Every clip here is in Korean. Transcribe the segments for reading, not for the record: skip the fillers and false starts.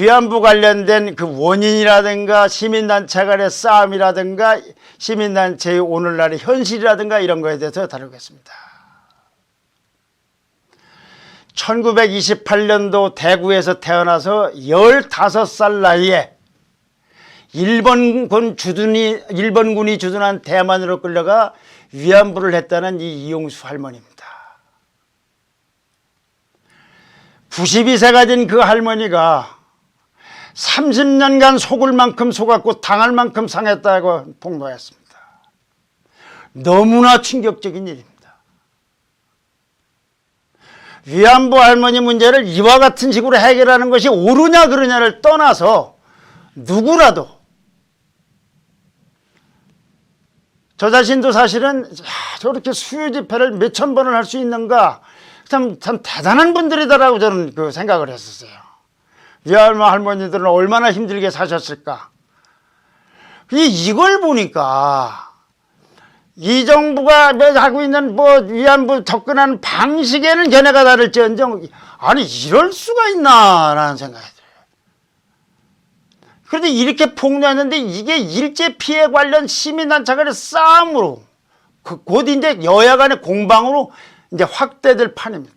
위안부 관련된 그 원인이라든가 시민단체 간의 싸움이라든가 시민단체의 오늘날의 현실이라든가 이런 거에 대해서 다루겠습니다. 1928년도 대구에서 태어나서 15살 나이에 일본군이 주둔한 대만으로 끌려가 위안부를 했다는 이 이용수 할머니입니다. 92세가 된 그 할머니가 30년간 속을 만큼 속았고 당할 만큼 상했다고 폭로했습니다. 너무나 충격적인 일입니다. 위안부 할머니 문제를 이와 같은 식으로 해결하는 것이 옳으냐 그르냐를 떠나서 누구라도 저 자신도 사실은 저렇게 수요 집회를 몇천 번을 할 수 있는가 참 대단한 분들이다라고 저는 그 생각을 했었어요. 위안부 할머니들은 얼마나 힘들게 사셨을까. 이걸 보니까 이 정부가 하고 있는 위안부 접근하는 방식에는 견해가 다를지언정 아니 이럴 수가 있나라는 생각이 들어요. 그런데 이렇게 폭로했는데 이게 일제 피해 관련 시민단체 간의 싸움으로 곧 이제 여야 간의 공방으로 이제 확대될 판입니다.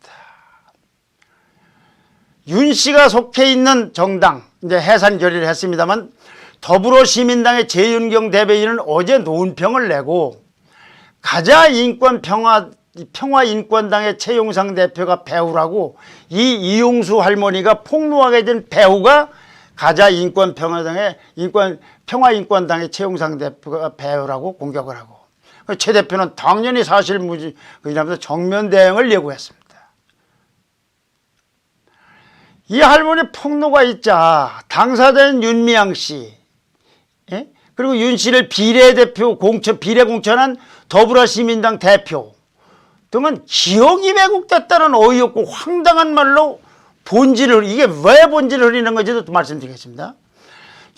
윤 씨가 속해 있는 정당 이제 해산 결의를 했습니다만 더불어시민당의 재윤경 대변인은 어제 논평을 내고 가자인권 평화인권당의 최용상 대표가 배우라고 이 이용수 할머니가 폭로하게 된 배우가 가자인권 평화인권당의 최용상 대표가 배우라고 공격을 하고 최 대표는 당연히 사실무지 이라면서 정면 대응을 예고했습니다. 이 할머니 폭로가 있자 당사자인 윤미향 씨 그리고 윤 씨를 비례 공천한 더불어시민당 대표 등은 기억이 왜곡됐다는 어이없고 황당한 말로 본질을 이게 왜 본질을 흐리는 건지도 말씀드리겠습니다.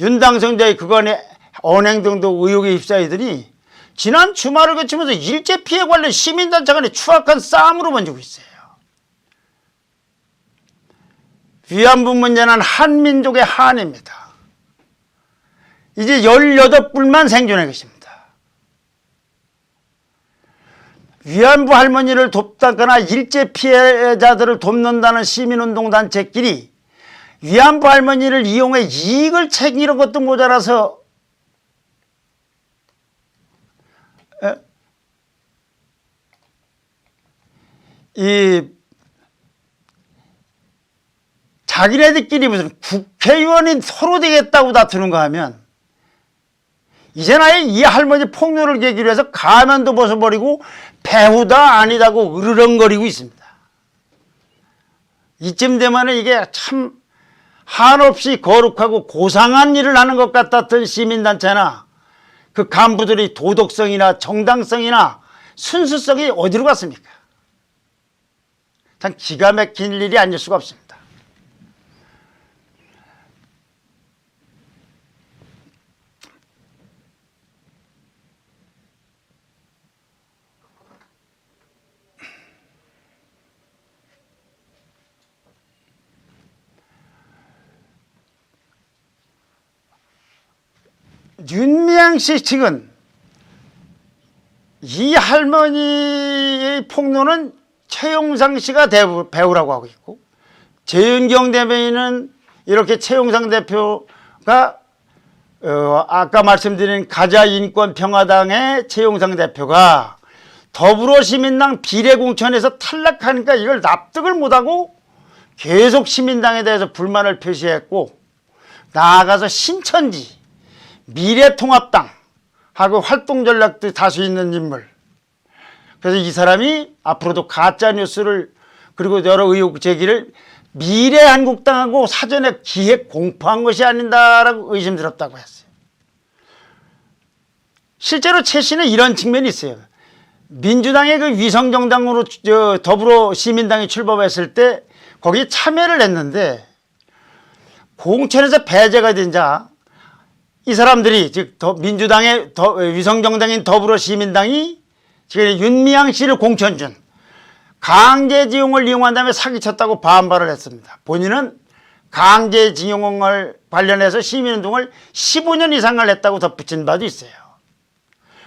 윤 당선자의 그간의 언행 등도 의혹에 휩싸이더니 지난 주말을 거치면서 일제 피해 관련 시민단체 간의 추악한 싸움으로 번지고 있어요. 위안부 문제는 한민족의 한입니다. 이제 18분만 생존해 계십니다. 위안부 할머니를 돕다거나 일제 피해자들을 돕는다는 시민운동단체끼리 위안부 할머니를 이용해 이익을 챙기는 것도 모자라서 자기네들끼리 무슨 국회의원이 서로 되겠다고 다투는가 하면 이제 아예 이 할머니 폭로를 계기로 해서 가면도 벗어버리고 배우다 아니다고 으르렁거리고 있습니다. 이쯤 되면 이게 참 한없이 거룩하고 고상한 일을 하는 것 같았던 시민단체나 그 간부들의 도덕성이나 정당성이나 순수성이 어디로 갔습니까? 참 기가 막힌 일이 아닐 수가 없습니다. 윤미향 씨 측은 이 할머니의 폭로는 최용상 씨가 배우라고 하고 있고 재윤경 대변인은 이렇게 최용상 대표가 아까 말씀드린 가자인권평화당의 최용상 대표가 더불어시민당 비례공천에서 탈락하니까 이걸 납득을 못하고 계속 시민당에 대해서 불만을 표시했고 나아가서 신천지 미래통합당하고 활동 전략도 다수 있는 인물. 그래서 이 사람이 앞으로도 가짜뉴스를 그리고 여러 의혹 제기를 미래한국당하고 사전에 기획 공포한 것이 아닌다라고 의심스럽다고 했어요. 실제로 최 씨는 이런 측면이 있어요. 민주당의 그 위성정당으로 더불어시민당이 출범했을 때 거기에 참여를 했는데 공천에서 배제가 된 자 이 사람들이 즉 민주당의 위성정당인 더불어시민당이 지금 윤미향 씨를 공천 준 강제지용을 이용한 다음에 사기쳤다고 반발을 했습니다. 본인은 강제징용을 관련해서 시민운동을 15년 이상을 했다고 덧붙인 바도 있어요.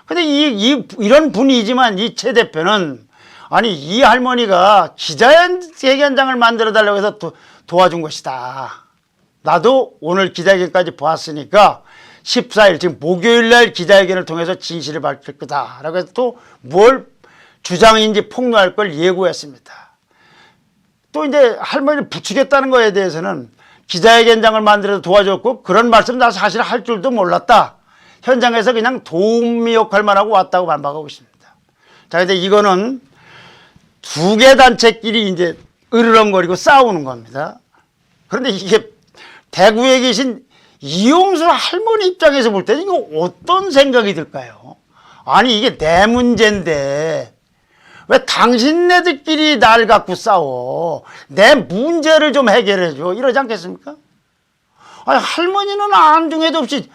근데 이런 분이지만 이 최 대표는 아니 이 할머니가 기자회견장을 만들어 달라고 해서 도와준 것이다. 나도 오늘 기자회견까지 보았으니까 14일 지금 목요일날 기자회견을 통해서 진실을 밝힐 거다라고 해서 또 뭘 주장인지 폭로할 걸 예고했습니다. 또 이제 할머니를 부추겼다는 거에 대해서는 기자회견장을 만들어서 도와줬고 그런 말씀 나 사실 할 줄도 몰랐다. 현장에서 그냥 도우미 역할만 하고 왔다고 반박하고 있습니다. 자, 근데 이거는 두 개 단체끼리 이제 으르렁거리고 싸우는 겁니다. 그런데 이게 대구에 계신 이용수 할머니 입장에서 볼 때는 이거 어떤 생각이 들까요? 아니 이게 내 문제인데 왜 당신네들끼리 날 갖고 싸워? 내 문제를 좀 해결해줘. 이러지 않겠습니까? 아니 할머니는 안중에도 없이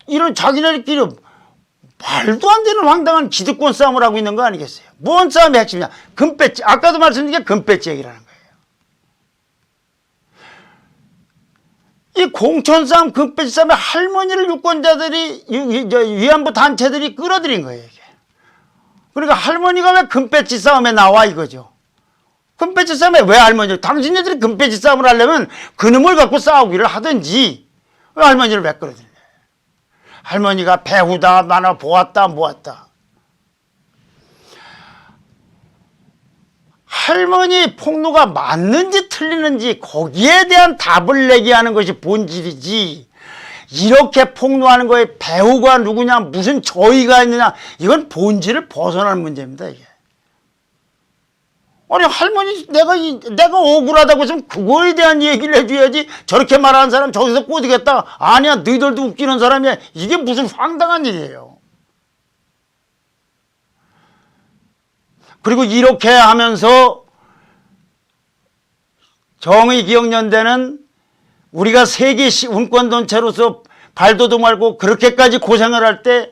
이런 자기네들끼리 말도 안 되는 황당한 기득권 싸움을 하고 있는 거 아니겠어요? 뭔 싸움이 핵심이냐? 금배지. 아까도 말씀드린 게 금배지 얘기라는 거예요. 이 공천 싸움, 금배지 싸움에 할머니를 유권자들이, 위안부 단체들이 끌어들인 거예요. 이게. 그러니까 할머니가 왜 금배지 싸움에 나와 이거죠. 금배지 싸움에 왜 할머니, 당신네들이 금배지 싸움을 하려면 그놈을 갖고 싸우기를 하든지 왜 할머니를 왜 끌어들여요? 할머니가 배우다, 나나 보았다, 모았다. 할머니 폭로가 맞는지 틀리는지 거기에 대한 답을 내게 하는 것이 본질이지 이렇게 폭로하는 거에 배우가 누구냐 무슨 저희가 있느냐 이건 본질을 벗어나는 문제입니다. 이게. 아니 할머니 내가 억울하다고 했으면 그거에 대한 얘기를 해줘야지 저렇게 말하는 사람 저기서 꼬드겠다 아니야 너희들도 웃기는 사람이야 이게 무슨 황당한 일이에요. 그리고 이렇게 하면서 정의기억연대는 우리가 세계 운권단체로서 발도도 말고 그렇게까지 고생을 할 때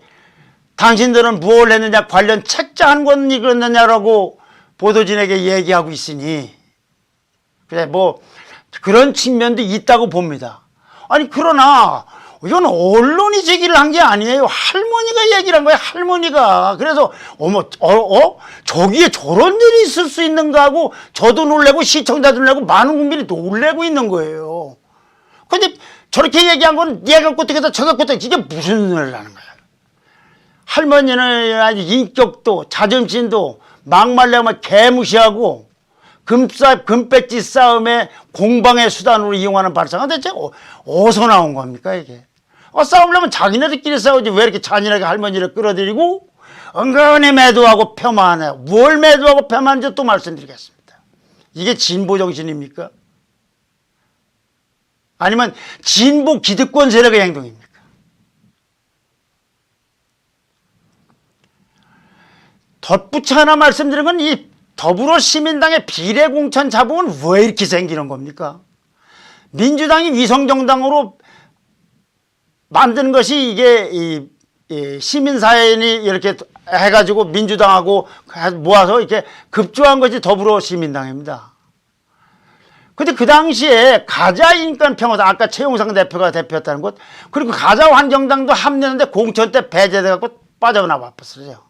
당신들은 무엇을 했느냐 관련 책자 한 권 읽었느냐라고 보도진에게 얘기하고 있으니 그래 뭐 그런 측면도 있다고 봅니다. 아니 그러나 이건 언론이 제기를 한 게 아니에요. 할머니가 얘기를 한 거예요. 할머니가. 그래서 저기에 저런 일이 있을 수 있는가 하고 저도 놀래고 시청자도 놀래고 많은 국민이 놀래고 있는 거예요. 근데 저렇게 얘기한 건 얘가 꼬뜩해서 저가 꼬뜩 이게 무슨 소리를 하는 거야. 할머니는 아주 인격도 자존심도 막말려면 개무시하고 금배지 싸움에 공방의 수단으로 이용하는 발상은 대체 어디서 나온 겁니까 이게. 싸우려면 자기네들끼리 싸우지 왜 이렇게 잔인하게 할머니를 끌어들이고 은근히 매도하고 폄하하네. 뭘 매도하고 폄하하는지 또 말씀드리겠습니다. 이게 진보 정신입니까? 아니면 진보 기득권 세력의 행동입니까? 덧붙여 하나 말씀드린 건 이 더불어시민당의 비례공천 자본은 왜 이렇게 생기는 겁니까? 민주당이 위성정당으로 만든 것이 이게 이 시민사회인이 이렇게 해가지고 민주당하고 모아서 이렇게 급조한 것이 더불어시민당입니다. 근데 그 당시에 가자인권평화당, 아까 최용상 대표가 대표했다는 것, 그리고 가자환경당도 합류했는데 공천 때 배제돼갖고 빠져나와 버렸어요.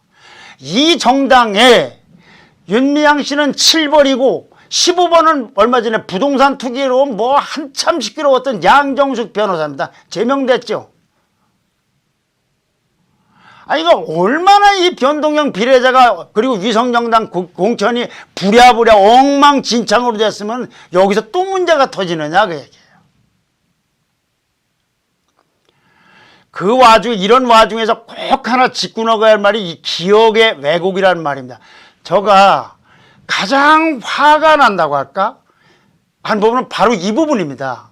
이 정당에 윤미향 씨는 7번이고 15번은 얼마 전에 부동산 투기로 뭐 한참 시끄러웠던 양정숙 변호사입니다. 제명됐죠. 아니 이거 얼마나 이 변동형 비례자가 그리고 위성정당 공천이 부랴부랴 엉망진창으로 됐으면 여기서 또 문제가 터지느냐 그 얘기예요. 그 와중 이런 와중에서 꼭 하나 짚고 넘어가야 할 말이 이 기억의 왜곡이라는 말입니다. 저가 가장 화가 난다고 할까? 한 부분은 바로 이 부분입니다.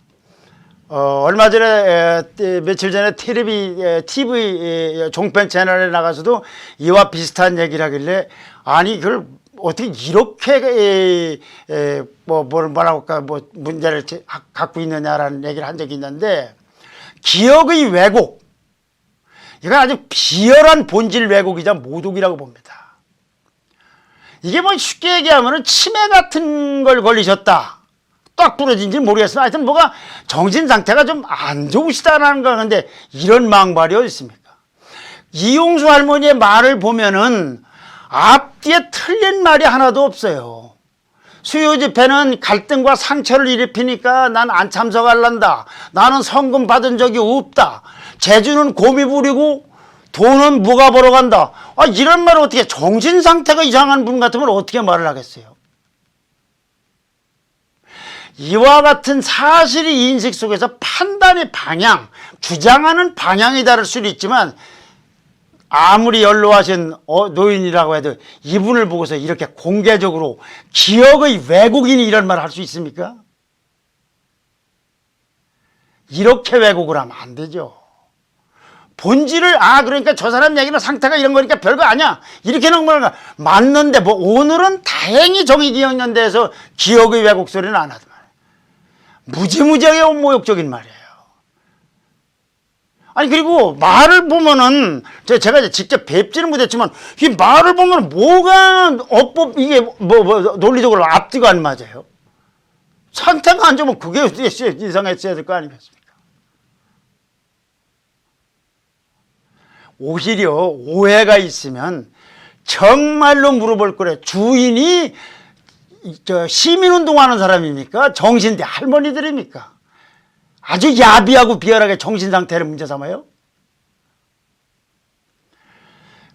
얼마 전에 며칠 전에 TV 종편 채널에 나가서도 이와 비슷한 얘기를 하길래 아니 그걸 어떻게 이렇게 뭐라고 할까 뭐 문제를 갖고 있느냐라는 얘기를 한 적이 있는데 기억의 왜곡 이건 아주 비열한 본질 왜곡이자 모독이라고 봅니다. 이게 뭐 쉽게 얘기하면 치매 같은 걸 걸리셨다. 꽉 부러진지 모르겠으나 하여튼 뭐가 정신 상태가 좀 안 좋으시다라는 거. 근데 이런 망발이 어디 있습니까? 이용수 할머니의 말을 보면은 앞뒤에 틀린 말이 하나도 없어요. 수요 집회는 갈등과 상처를 일으키니까 난 안 참석할란다. 나는 성금 받은 적이 없다. 재주는 곰이 부리고 돈은 무가 벌어 간다. 아, 이런 말을 어떻게, 정신 상태가 이상한 분 같으면 어떻게 말을 하겠어요? 이와 같은 사실이 인식 속에서 판단의 방향, 주장하는 방향이 다를 수는 있지만 아무리 연로하신 노인이라고 해도 이분을 보고서 이렇게 공개적으로 기억의 왜곡인이 이런 말을 할 수 있습니까? 이렇게 왜곡을 하면 안 되죠. 본질을, 그러니까 저 사람 얘기는 상태가 이런 거니까 별거 아니야, 이렇게 넘어가 맞는데, 뭐 오늘은 다행히 정의기억연대에서 기억의 왜곡 소리는 안 하더만. 무지무지하게 모욕적인 말이에요. 아니, 그리고 말을 보면은, 제가 이제 직접 뵙지는 못했지만, 이 말을 보면 뭐가 이게 논리적으로 앞뒤가 안 맞아요. 상태가 안 좋으면 그게 이상했어야 될 거 아니겠습니까? 오히려 오해가 있으면 정말로 물어볼 거래. 주인이 시민운동하는 사람입니까? 정신대 할머니들입니까? 아주 야비하고 비열하게 정신상태를 문제 삼아요?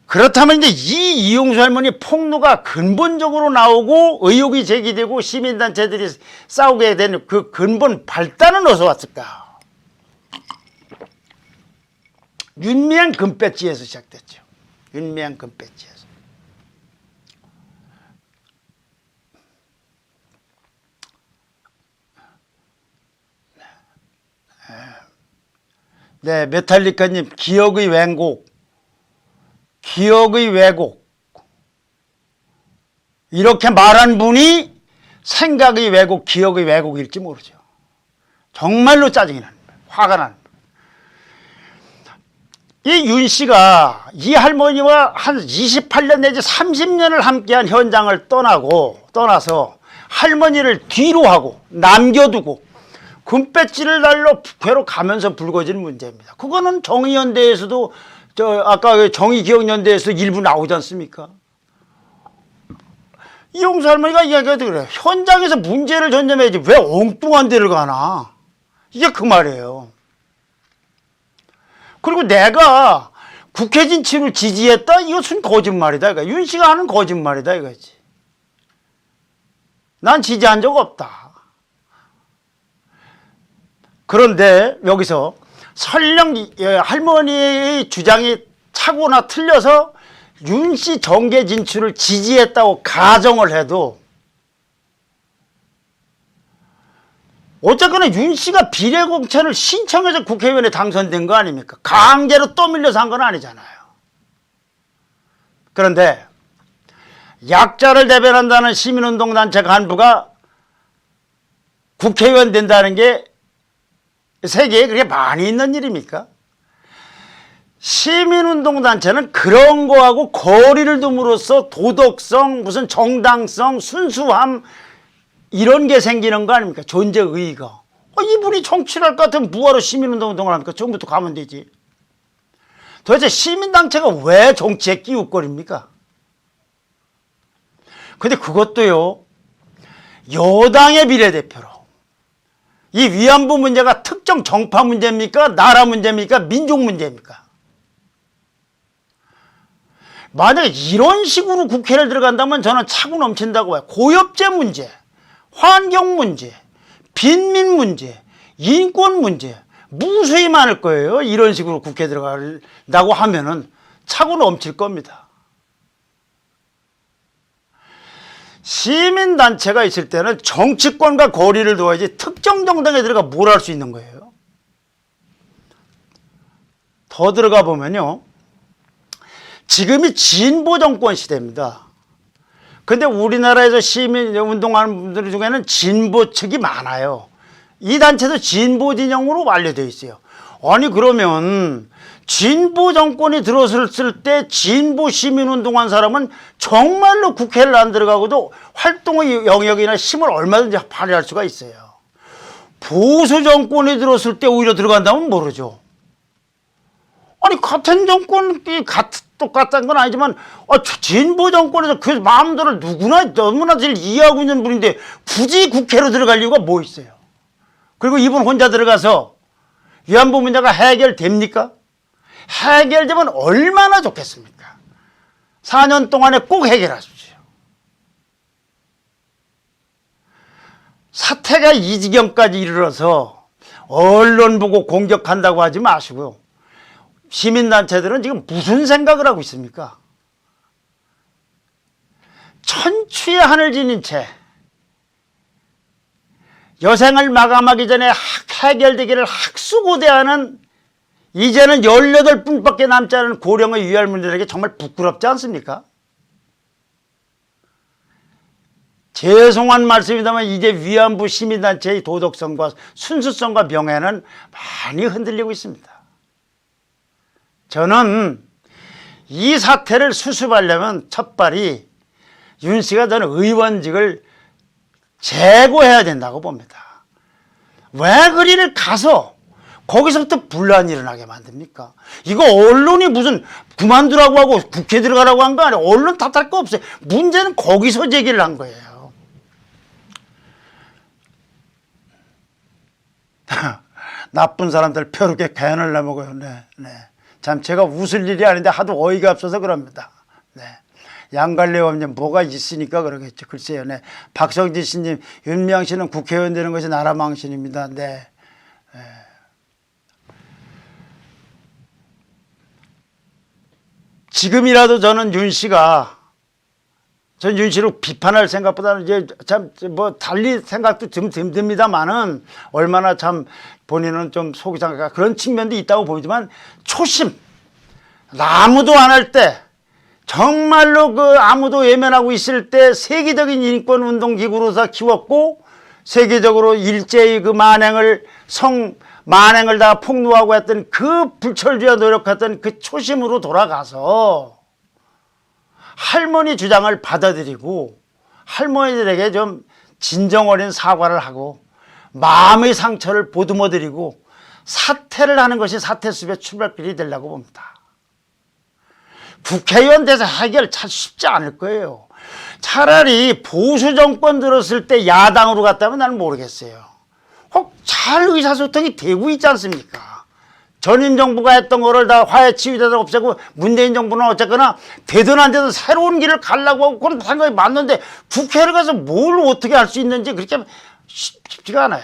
그렇다면 이제 이 이용수 할머니 폭로가 근본적으로 나오고 의혹이 제기되고 시민단체들이 싸우게 되는 그 근본 발단은 어디서 왔을까? 윤미향 금배지에서 시작됐죠. 윤미향 금배지에서. 네, 메탈리카님, 기억의 왜곡, 기억의 왜곡. 이렇게 말한 분이 생각의 왜곡, 기억의 왜곡일지 모르죠. 정말로 짜증이 납니다. 화가 납니다. 이 윤 씨가 이 할머니와 한 28년 내지 30년을 함께한 현장을 떠나서 할머니를 뒤로 하고 남겨두고 금배지를 달러 국회로 가면서 불거진 문제입니다. 그거는 정의연대에서도 아까 정의기억연대에서 일부 나오지 않습니까? 이용수 할머니가 이야기하도 그래요. 현장에서 문제를 전념해야지 왜 엉뚱한 데를 가나? 이게 그 말이에요. 그리고 내가 국회 진출을 지지했다? 이것은 거짓말이다. 이거 윤 씨가 하는 거짓말이다 이거지. 난 지지한 적 없다. 그런데 여기서 설령 할머니의 주장이 차고나 틀려서 윤 씨 정계 진출을 지지했다고 가정을 해도 어쨌거나 윤 씨가 비례공천을 신청해서 국회의원에 당선된 거 아닙니까? 강제로 떠밀려서 한 건 아니잖아요. 그런데 약자를 대변한다는 시민운동단체 간부가 국회의원 된다는 게 세계에 그렇게 많이 있는 일입니까? 시민운동단체는 그런 거하고 거리를 둠으로써 도덕성, 무슨 정당성, 순수함 이런 게 생기는 거 아닙니까? 존재의의가. 이분이 정치를 할 것 같으면 뭐하러 시민운동을 합니까? 처음부터 가면 되지. 도대체 시민단체가 왜 정치에 끼웃거립니까? 근데 그것도요, 여당의 비례대표로. 이 위안부 문제가 특정 정파 문제입니까? 나라 문제입니까? 민족 문제입니까? 만약에 이런 식으로 국회를 들어간다면 저는 차고 넘친다고 봐요. 고엽제 문제, 환경 문제, 빈민 문제, 인권 문제 무수히 많을 거예요. 이런 식으로 국회 들어간다고 하면은 차고 넘칠 겁니다. 시민단체가 있을 때는 정치권과 거리를 둬야지 특정 정당에 들어가 뭘 할 수 있는 거예요. 더 들어가 보면요, 지금이 진보 정권 시대입니다. 근데 우리나라에서 시민 운동하는 분들 중에는 진보 측이 많아요. 이 단체도 진보 진영으로 완료되어 있어요. 아니 그러면 진보 정권이 들어섰을 때 진보 시민운동한 사람은 정말로 국회를 안 들어가고도 활동의 영역이나 힘을 얼마든지 발휘할 수가 있어요. 보수 정권이 들었을 때 오히려 들어간다면 모르죠. 아니 같은 정권이 똑같다는 건 아니지만 진보 정권에서 그 마음대로 누구나 너무나 잘 이해하고 있는 분인데 굳이 국회로 들어갈 이유가 뭐 있어요? 그리고 이분 혼자 들어가서 위안부 문제가 해결됩니까? 해결되면 얼마나 좋겠습니까? 4년 동안에 꼭 해결하십시오. 사태가 이 지경까지 이르러서 언론 보고 공격한다고 하지 마시고요. 시민단체들은 지금 무슨 생각을 하고 있습니까? 천추의 하늘 지닌 채 여생을 마감하기 전에 해결되기를 학수고대하는 이제는 18분밖에 남지 않은 고령의 위활문들에게 정말 부끄럽지 않습니까? 죄송한 말씀입니다만 이제 위안부 시민단체의 도덕성과 순수성과 명예는 많이 흔들리고 있습니다. 저는 이 사태를 수습하려면 첫발이 윤 씨가 저는 의원직을 제고해야 된다고 봅니다. 왜 그리를 가서 거기서부터 분란이 일어나게 만듭니까? 이거 언론이 무슨 그만두라고 하고 국회 들어가라고 한 거 아니에요. 언론 탓할 거 없어요. 문제는 거기서 제기를 한 거예요. 나쁜 사람들 벼룩에 개연을 내먹어요. 네. 참 제가 웃을 일이 아닌데 하도 어이가 없어서 그럽니다. 네. 양갈래 없는 뭐가 있으니까 그러겠죠. 글쎄요. 네. 박성진 씨님, 윤미향 씨는 국회의원 되는 것이 나라 망신입니다. 네. 지금이라도 저는 윤 씨가 전 윤 씨를 비판할 생각보다는 이제 참 뭐 달리 생각도 좀 듭니다만은 얼마나 참 본인은 좀 속이 상할까 그런 측면도 있다고 보이지만 초심 아무도 안 할 때 정말로 그 아무도 외면하고 있을 때 세계적인 인권운동기구로서 키웠고 세계적으로 일제히 그 만행을 다 폭로하고 했던 그 불철주야 노력했던 그 초심으로 돌아가서 할머니 주장을 받아들이고 할머니들에게 좀 진정 어린 사과를 하고 마음의 상처를 보듬어드리고 사퇴를 하는 것이 사퇴수습의 출발길이 되려고 봅니다. 국회의원 돼서 해결 참 쉽지 않을 거예요. 차라리 보수 정권 들었을 때 야당으로 갔다면 나는 모르겠어요. 혹 잘 의사소통이 되고 있지 않습니까? 전임 정부가 했던 거를 다 화해 치유자들 없애고 문재인 정부는 어쨌거나 되든 안 되든 새로운 길을 가려고 하고 그런 생각이 맞는데 국회를 가서 뭘 어떻게 할 수 있는지 그렇게 쉽지가 않아요.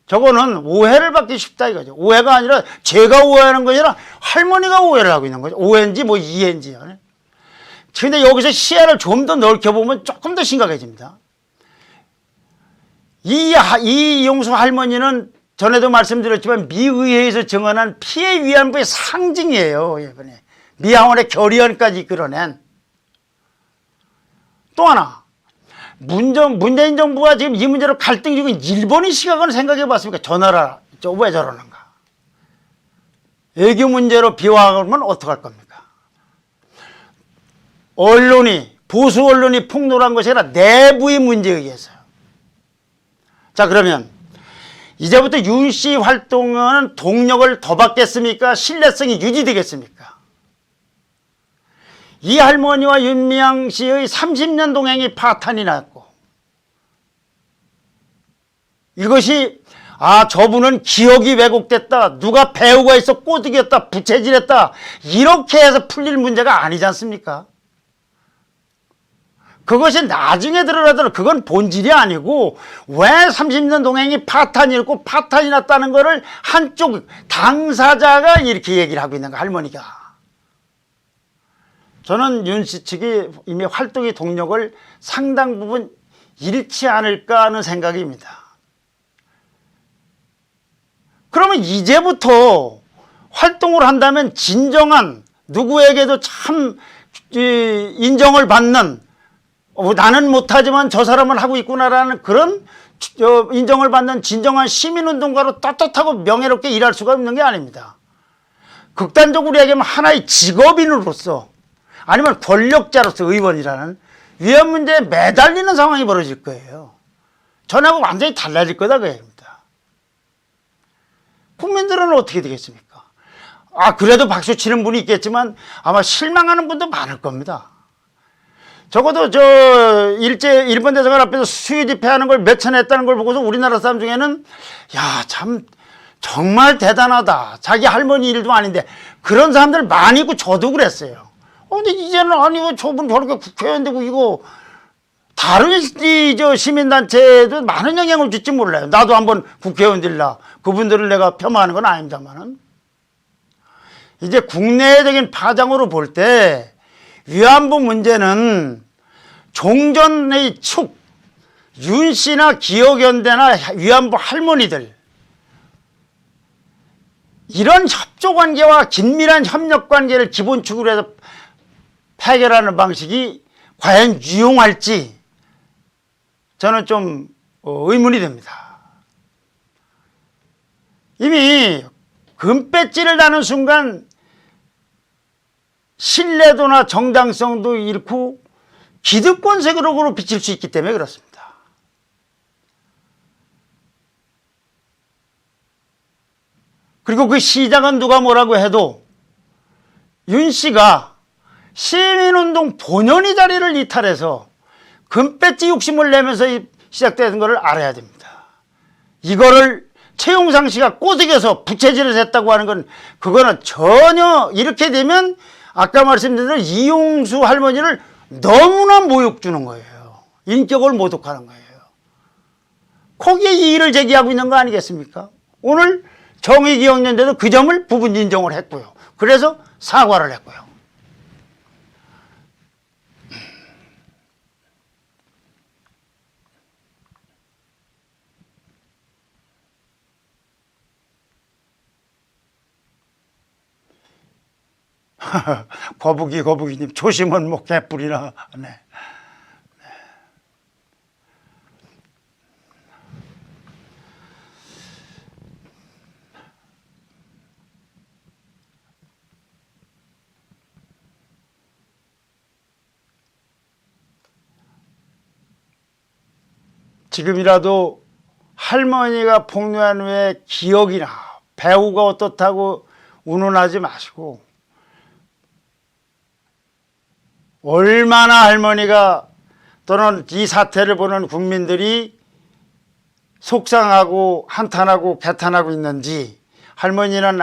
저거는 오해를 받기 쉽다 이거죠. 오해가 아니라 제가 오해하는 것이 아니라 할머니가 오해를 하고 있는 거죠. 오해인지 뭐 이해인지요. 그런데 여기서 시야를 좀 더 넓혀보면 조금 더 심각해집니다. 이용수 할머니는 전에도 말씀드렸지만 미의회에서 정언한 피해 위안부의 상징이에요. 이번에 미하원의 결의안까지 끌어낸. 또 하나 문재인 정부가 지금 이 문제로 갈등 중인 일본의 시각은 생각해 봤습니까? 저 나라 왜 저러는가? 외교 문제로 비화하면 어떡할 겁니까? 보수 언론이 폭로한 것이 아니라 내부의 문제에 의해서요. 자, 그러면 이제부터 윤 씨 활동은 동력을 더 받겠습니까? 신뢰성이 유지되겠습니까? 이 할머니와 윤미향 씨의 30년 동행이 파탄이 났고 이것이 저분은 기억이 왜곡됐다. 누가 배우가 있어 꼬드겼다. 부채질했다. 이렇게 해서 풀릴 문제가 아니지 않습니까? 그것이 나중에 드러나더라도 그건 본질이 아니고 왜 30년 동행이 파탄이 났고 파탄이 났다는 것을 한쪽 당사자가 이렇게 얘기를 하고 있는 거 할머니가. 저는 윤 씨 측이 이미 활동의 동력을 상당 부분 잃지 않을까 하는 생각입니다. 그러면 이제부터 활동을 한다면 진정한 누구에게도 참 인정을 받는 나는 못하지만 저 사람은 하고 있구나라는 그런 인정을 받는 진정한 시민운동가로 떳떳하고 명예롭게 일할 수가 없는 게 아닙니다. 극단적으로 얘기하면 하나의 직업인으로서 아니면 권력자로서 의원이라는 위안 문제에 매달리는 상황이 벌어질 거예요. 전하고 완전히 달라질 거다 그 얘기입니다. 국민들은 어떻게 되겠습니까? 그래도 박수 치는 분이 있겠지만 아마 실망하는 분도 많을 겁니다. 적어도 일본 대사관 앞에서 수요 집회하는 걸 몇 천 했다는 걸 보고서 우리나라 사람 중에는 참 정말 대단하다. 자기 할머니 일도 아닌데 그런 사람들 많이 있고 저도 그랬어요. 근데 이제는 아니 저분 저렇게 국회의원 되고 이거 다른 시민단체에도 많은 영향을 줄지 몰라요. 나도 한번 국회의원 될라. 그분들을 내가 폄하하는 건 아닙니다만은 이제 국내적인 파장으로 볼 때 위안부 문제는 종전의 축, 윤 씨나 기억연대나 위안부 할머니들 이런 협조관계와 긴밀한 협력관계를 기본축으로 해서 해결하는 방식이 과연 유용할지 저는 좀 의문이 됩니다. 이미 금배지를 다는 순간 신뢰도나 정당성도 잃고 기득권색으로 비칠 수 있기 때문에 그렇습니다. 그리고 그 시작은 누가 뭐라고 해도 윤 씨가 시민운동 본연의 자리를 이탈해서 금배지 욕심을 내면서 시작된 것을 알아야 됩니다. 이거를 최용상 씨가 꼬드겨서 부채질을 했다고 하는 건 그거는 전혀 이렇게 되면 아까 말씀드린 대로 이용수 할머니를 너무나 모욕 주는 거예요. 인격을 모독하는 거예요. 거기에 이의를 제기하고 있는 거 아니겠습니까? 오늘 정의기억연대도 그 점을 부분 인정을 했고요. 그래서 사과를 했고요. 거북이님 조심은 뭐 개뿔이나. 네. 지금이라도 할머니가 폭로한 후에 기억이나 배우가 어떻다고 운운하지 마시고 얼마나 할머니가 또는 이 사태를 보는 국민들이 속상하고 한탄하고 개탄하고 있는지 할머니는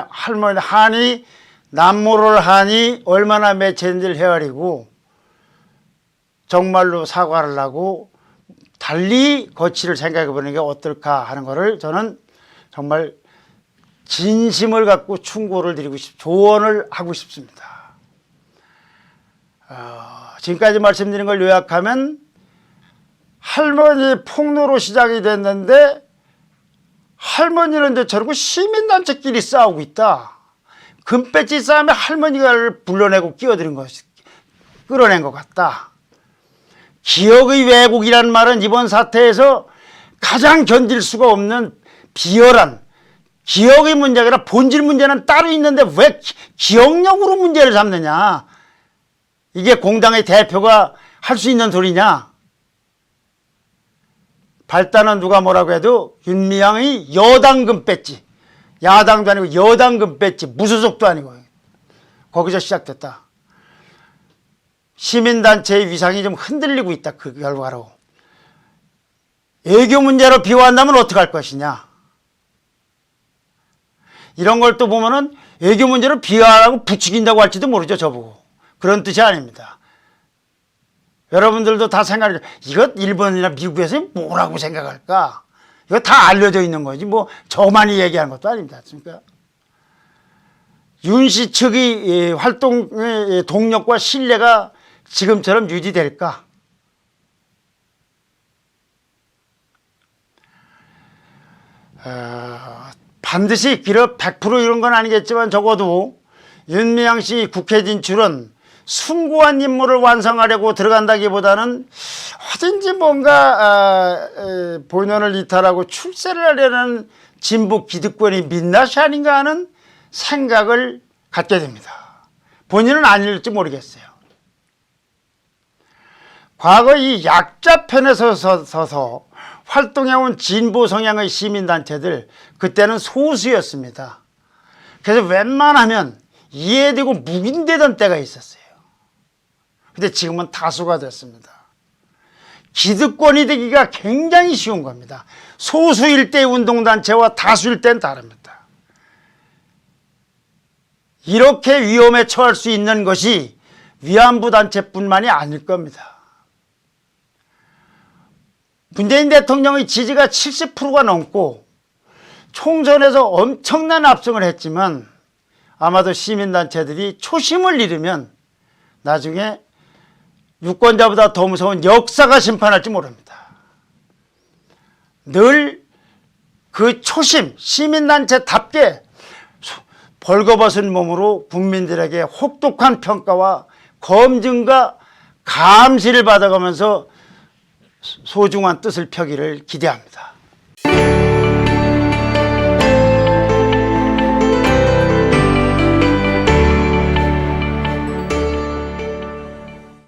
한이 남모를 하니 얼마나 매체인지를 헤아리고 정말로 사과를 하고 달리 거치를 생각해 보는 게 어떨까 하는 것을 저는 정말 진심을 갖고 충고를 드리고 조언을 하고 싶습니다. 지금까지 말씀드린 걸 요약하면 할머니 폭로로 시작이 됐는데 할머니는 이제 저러고 시민단체끼리 싸우고 있다. 금배지 싸움에 할머니가 불러내고 끼어드는 것이 끌어낸 것 같다. 기억의 왜곡이라는 말은 이번 사태에서 가장 견딜 수가 없는 비열한 기억의 문제가 아니라 본질 문제는 따로 있는데 왜 기억력으로 문제를 삼느냐. 이게 공당의 대표가 할 수 있는 소리냐. 발단은 누가 뭐라고 해도 윤미향의 여당 금배지, 야당도 아니고 여당 금배지, 무소속도 아니고 거기서 시작됐다. 시민단체의 위상이 좀 흔들리고 있다. 그 결과로. 애교 문제로 비호한다면 어떡할 것이냐. 이런 걸 또 보면은 애교 문제로 비하하고 부추긴다고 할지도 모르죠. 저보고. 그런 뜻이 아닙니다. 여러분들도 다 생각해. 이거 일본이나 미국에서 뭐라고 생각할까? 이거 다 알려져 있는 거지. 뭐 저만이 얘기하는 것도 아닙니다. 그렇습니까? 윤 씨 측의 활동의 동력과 신뢰가 지금처럼 유지될까? 반드시 100% 이런 건 아니겠지만 적어도 윤미향 씨 국회 진출은 숭고한 임무를 완성하려고 들어간다기보다는 어딘지 뭔가 본연을 이탈하고 출세를 하려는 진보 기득권이 민낯이 아닌가 하는 생각을 갖게 됩니다. 본인은 아닐지 모르겠어요. 과거 이 약자 편에 서서 활동해온 진보 성향의 시민단체들, 그때는 소수였습니다. 그래서 웬만하면 이해되고 묵인되던 때가 있었어요. 근데 지금은 다수가 됐습니다. 기득권이 되기가 굉장히 쉬운 겁니다. 소수일 때 운동단체와 다수일 땐 다릅니다. 이렇게 위험에 처할 수 있는 것이 위안부 단체뿐만이 아닐 겁니다. 문재인 대통령의 지지가 70%가 넘고 총선에서 엄청난 압승을 했지만 아마도 시민단체들이 초심을 잃으면 나중에 유권자보다 더 무서운 역사가 심판할지 모릅니다. 늘 그 초심, 시민단체답게 벌거벗은 몸으로 국민들에게 혹독한 평가와 검증과 감시를 받아가면서 소중한 뜻을 펴기를 기대합니다.